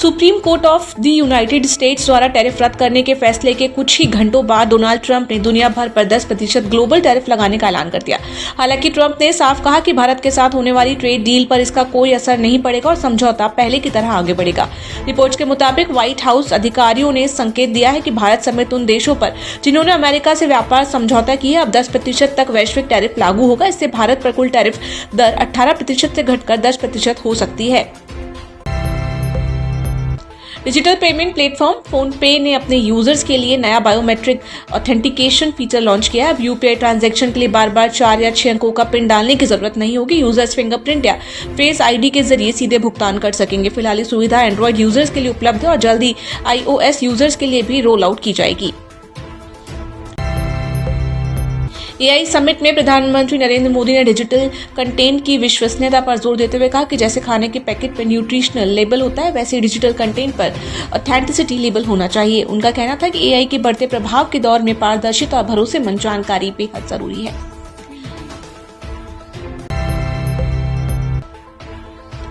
Supreme court of the United states द्वारा tariff रद्द करने के फैसले के कुछ ही घंटों बाद डोनाल्ड ट्रंप ने दुनिया भर पर 10% ग्लोबल टैरिफ लगाने का ऐलान कर दिया। हालांकि ट्रंप ने साफ कहा कि भारत के साथ होने वाली ट्रेड डील पर इसका कोई असर नहीं पड़ेगा और समझौता पहले की तरह आगे बढ़ेगा। रिपोर्ट्स के मुताबिक व्हाइट हाउस अधिकारियों ने संकेत दिया है कि भारत समेत उन देशों पर जिन्होंने अमेरिका से व्यापार समझौता किया अब 10% तक वैश्विक टैरिफ लागू होगा। इससे भारत पर कुल टैरिफ दर 18% से घटकर 10% हो सकती है। डिजिटल पेमेंट प्लेटफॉर्म फोन पे ने अपने यूजर्स के लिए नया बायोमेट्रिक ऑथेंटिकेशन फीचर लॉन्च किया है। अब यूपीआई ट्रांजैक्शन के लिए बार-बार 4 या 6 अंकों का पिन डालने की जरूरत नहीं होगी। यूजर्स फिंगरप्रिंट या फेस आईडी के जरिए सीधे भुगतान कर सकेंगे। फिलहाल ये सुविधा एंड्रॉइड यूजर्स के लिए उपलब्ध है और जल्दी iOS यूजर्स के लिए भी रोल आउट की जाएगी। AI समिट में प्रधानमंत्री नरेंद्र मोदी ने डिजिटल कंटेंट की विश्वसनीयता पर जोर देते हुए कहा कि जैसे खाने के पैकेट पर न्यूट्रिशनल लेबल होता है वैसे डिजिटल कंटेंट पर ऑथेंटिसिटी लेबल होना चाहिए। उनका कहना था कि AI के बढ़ते प्रभाव के दौर में पारदर्शिता और भरोसेमंद जानकारी बेहद जरूरी है।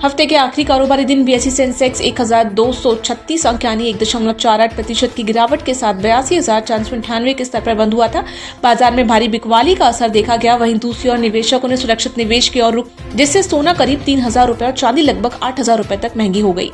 हफ्ते के आखिरी कारोबारी दिन BSE सेंसेक्स 1236 अंक यानी 1.48% की गिरावट के साथ 82,498 के स्तर पर बंद हुआ था। बाजार में भारी बिकवाली का असर देखा गया। वहीं दूसरी ओर निवेशकों ने सुरक्षित निवेश की ओर रुख, जिससे सोना करीब 3,000 रुपए और चांदी लगभग 8,000 रुपए तक महंगी हो गई।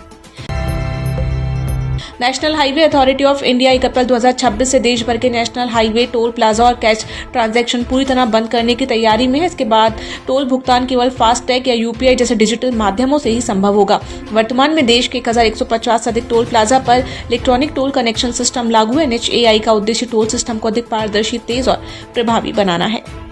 National highway authority of India 1 अप्रैल 2026 से देश भर के नेशनल हाईवे, टोल प्लाजा और कैश ट्रांजैक्शन पूरी तरह बंद करने की तैयारी में है। इसके बाद टोल भुगतान केवल फास्टैग या यूपीआई जैसे डिजिटल माध्यमों से ही संभव होगा। वर्तमान में देश के 1150 से अधिक टोल प्लाजा पर इलेक्ट्रॉनिक टोल कनेक्शन सिस्टम लागू है। NHAI का उद्देश्य टोल सिस्टम को अधिक पारदर्शी, तेज और प्रभावी बनाना है।